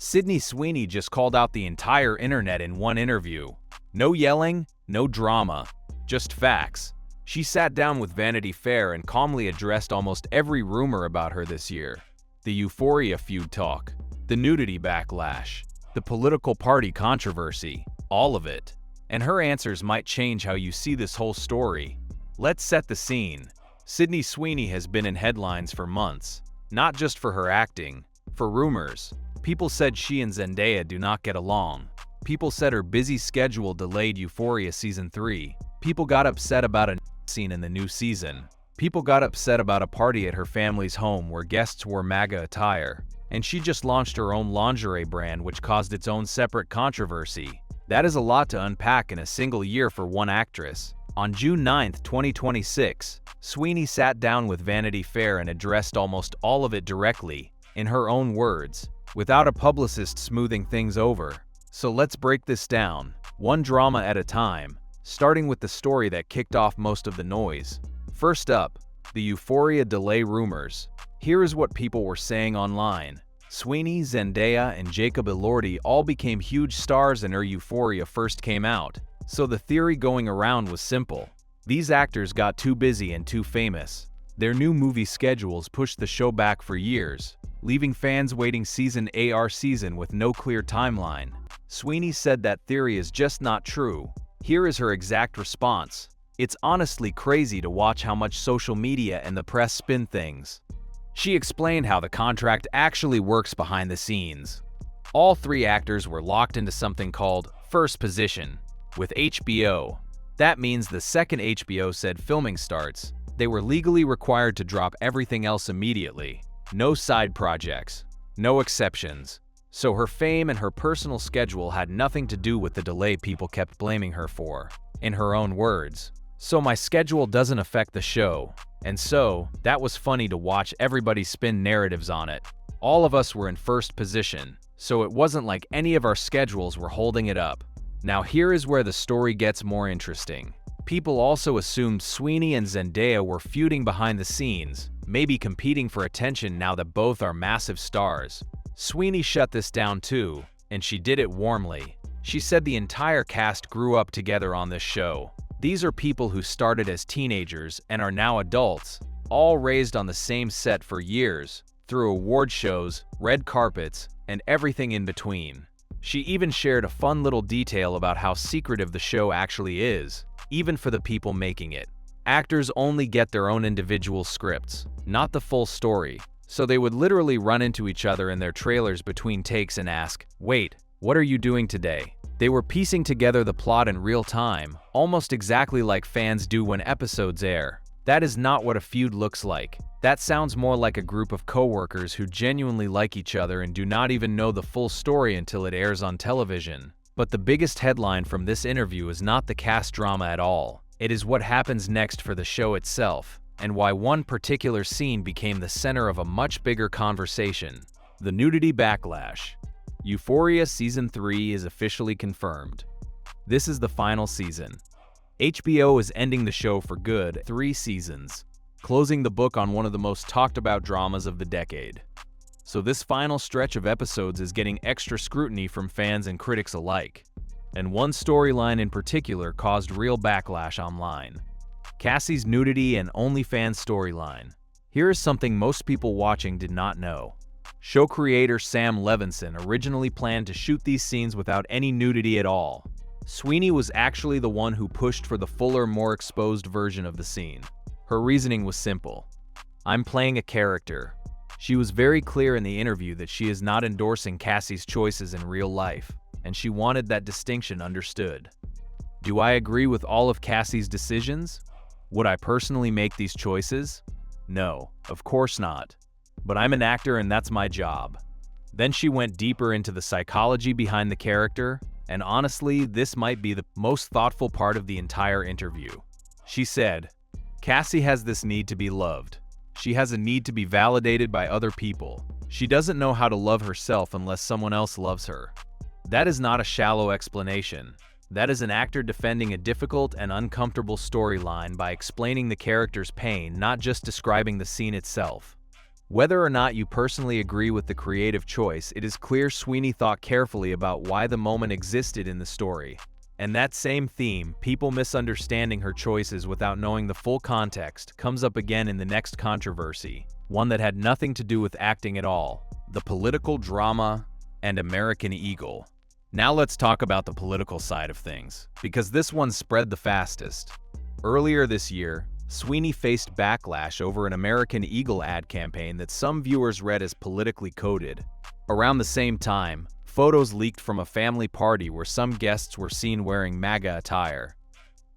Sydney Sweeney just called out the entire internet in one interview. No yelling, no drama, just facts. She sat down with Vanity Fair and calmly addressed almost every rumor about her this year. The Euphoria feud talk, the nudity backlash, the political party controversy, all of it. And her answers might change how you see this whole story. Let's set the scene. Sydney Sweeney has been in headlines for months, not just for her acting, for rumors. People said she and Zendaya do not get along. People said her busy schedule delayed Euphoria Season 3. People got upset about a scene in the new season. People got upset about a party at her family's home where guests wore MAGA attire. And she just launched her own lingerie brand, which caused its own separate controversy. That is a lot to unpack in a single year for one actress. On June 9, 2026, Sweeney sat down with Vanity Fair and addressed almost all of it directly, in her own words, without a publicist smoothing things over. So let's break this down, one drama at a time, starting with the story that kicked off most of the noise. First up, the Euphoria delay rumors. Here is what people were saying online. Sweeney, Zendaya, and Jacob Elordi all became huge stars when Euphoria first came out, so the theory going around was simple. These actors got too busy and too famous. Their new movie schedules pushed the show back for years, leaving fans waiting season with no clear timeline. Sweeney said that theory is just not true. Here is her exact response. It's honestly crazy to watch how much social media and the press spin things. She explained how the contract actually works behind the scenes. All three actors were locked into something called first position with HBO. That means the second HBO said filming starts, they were legally required to drop everything else immediately. No side projects, no exceptions. So her fame and her personal schedule had nothing to do with the delay people kept blaming her for. In her own words, "So my schedule doesn't affect the show." And so, that was funny to watch everybody spin narratives on it. All of us were in first position, so it wasn't like any of our schedules were holding it up. Now here is where the story gets more interesting. People also assumed Sweeney and Zendaya were feuding behind the scenes, maybe competing for attention now that both are massive stars. Sweeney shut this down too, and she did it warmly. She said the entire cast grew up together on this show. These are people who started as teenagers and are now adults, all raised on the same set for years, through award shows, red carpets, and everything in between. She even shared a fun little detail about how secretive the show actually is, even for the people making it. Actors only get their own individual scripts, not the full story, so they would literally run into each other in their trailers between takes and ask, "Wait, what are you doing today?" They were piecing together the plot in real time, almost exactly like fans do when episodes air. That is not what a feud looks like. That sounds more like a group of coworkers who genuinely like each other and do not even know the full story until it airs on television. But the biggest headline from this interview is not the cast drama at all. It is what happens next for the show itself, and why one particular scene became the center of a much bigger conversation. The nudity backlash. Euphoria Season 3 is officially confirmed. This is the final season. HBO is ending the show for good, 3 seasons, closing the book on one of the most talked about dramas of the decade. So this final stretch of episodes is getting extra scrutiny from fans and critics alike. And one storyline in particular caused real backlash online. Cassie's nudity and OnlyFans storyline. Here is something most people watching did not know. Show creator Sam Levinson originally planned to shoot these scenes without any nudity at all. Sweeney was actually the one who pushed for the fuller, more exposed version of the scene. Her reasoning was simple. "I'm playing a character." She was very clear in the interview that she is not endorsing Cassie's choices in real life, and she wanted that distinction understood. Do I agree with all of Cassie's decisions? Would I personally make these choices? No, of course not. But I'm an actor and that's my job. Then she went deeper into the psychology behind the character, and honestly, this might be the most thoughtful part of the entire interview. She said, "Cassie has this need to be loved. She has a need to be validated by other people. She doesn't know how to love herself unless someone else loves her." That is not a shallow explanation. That is an actor defending a difficult and uncomfortable storyline by explaining the character's pain, not just describing the scene itself. Whether or not you personally agree with the creative choice, it is clear Sweeney thought carefully about why the moment existed in the story. And that same theme, people misunderstanding her choices without knowing the full context, comes up again in the next controversy, one that had nothing to do with acting at all: the political drama and American Eagle. Now let's talk about the political side of things, because this one spread the fastest. Earlier this year, Sweeney faced backlash over an American Eagle ad campaign that some viewers read as politically coded. Around the same time, photos leaked from a family party where some guests were seen wearing MAGA attire.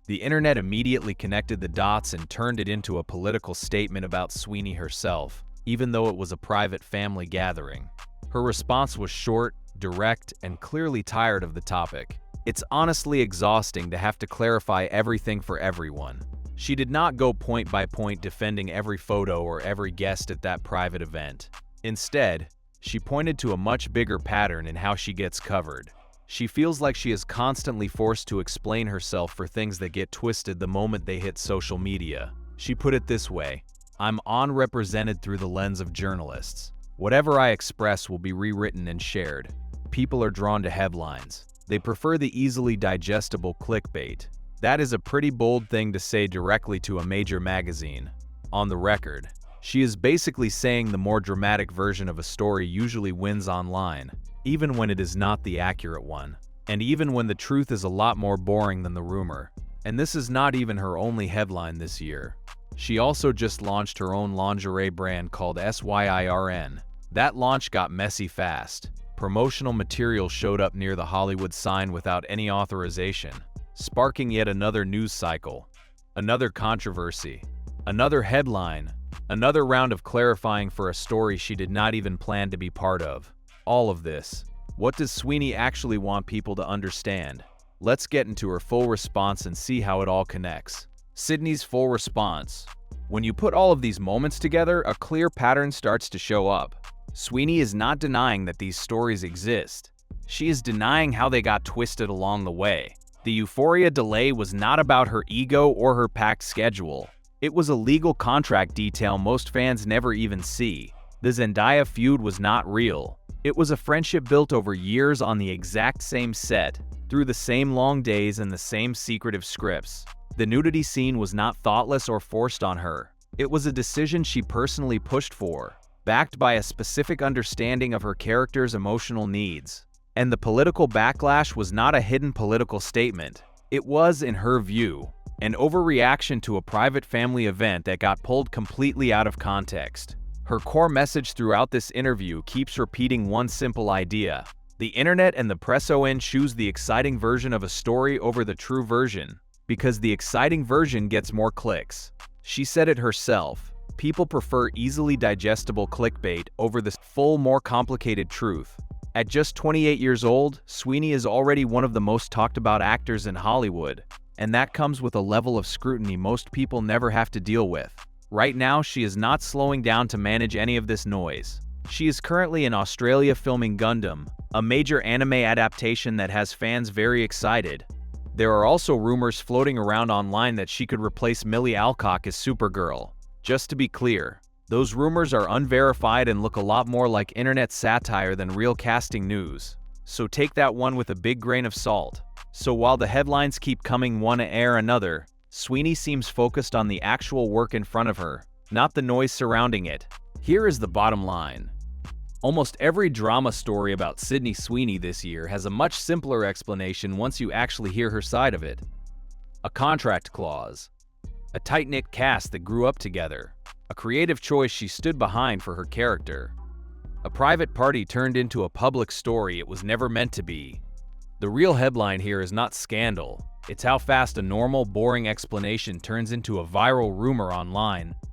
The internet immediately connected the dots and turned it into a political statement about Sweeney herself, even though it was a private family gathering. Her response was short, direct, and clearly tired of the topic. It's honestly exhausting to have to clarify everything for everyone. She did not go point by point defending every photo or every guest at that private event. Instead, she pointed to a much bigger pattern in how she gets covered. She feels like she is constantly forced to explain herself for things that get twisted the moment they hit social media. She put it this way: "I'm unrepresented through the lens of journalists. Whatever I express will be rewritten and shared. People are drawn to headlines. They prefer the easily digestible clickbait." That is a pretty bold thing to say directly to a major magazine. On the record, she is basically saying the more dramatic version of a story usually wins online, even when it is not the accurate one, and even when the truth is a lot more boring than the rumor. And this is not even her only headline this year. She also just launched her own lingerie brand called Swyrn. That launch got messy fast. Promotional material showed up near the Hollywood sign without any authorization, sparking yet another news cycle, another controversy, another headline, another round of clarifying for a story she did not even plan to be part of. All of this. What does Sweeney actually want people to understand? Let's get into her full response and see how it all connects. Sydney's full response. When you put all of these moments together, a clear pattern starts to show up. Sweeney is not denying that these stories exist. She is denying how they got twisted along the way. The Euphoria delay was not about her ego or her packed schedule. It was a legal contract detail most fans never even see. The Zendaya feud was not real. It was a friendship built over years on the exact same set, through the same long days and the same secretive scripts. The nudity scene was not thoughtless or forced on her. It was a decision she personally pushed for, backed by a specific understanding of her character's emotional needs. And the political backlash was not a hidden political statement. It was, in her view, an overreaction to a private family event that got pulled completely out of context. Her core message throughout this interview keeps repeating one simple idea: the internet and the press choose the exciting version of a story over the true version, because the exciting version gets more clicks. She said it herself: people prefer easily digestible clickbait over the full, more complicated truth. At just 28 years old, Sweeney is already one of the most talked about actors in Hollywood, and that comes with a level of scrutiny most people never have to deal with. Right now, she is not slowing down to manage any of this noise. She is currently in Australia filming Gundam, a major anime adaptation that has fans very excited. There are also rumors floating around online that she could replace Millie Alcock as Supergirl. Just to be clear, those rumors are unverified and look a lot more like internet satire than real casting news. So take that one with a big grain of salt. So while the headlines keep coming one after another, Sweeney seems focused on the actual work in front of her, not the noise surrounding it. Here is the bottom line. Almost every drama story about Sydney Sweeney this year has a much simpler explanation once you actually hear her side of it. A contract clause. A tight-knit cast that grew up together. A creative choice she stood behind for her character. A private party turned into a public story it was never meant to be. The real headline here is not scandal. It's how fast a normal, boring explanation turns into a viral rumor online.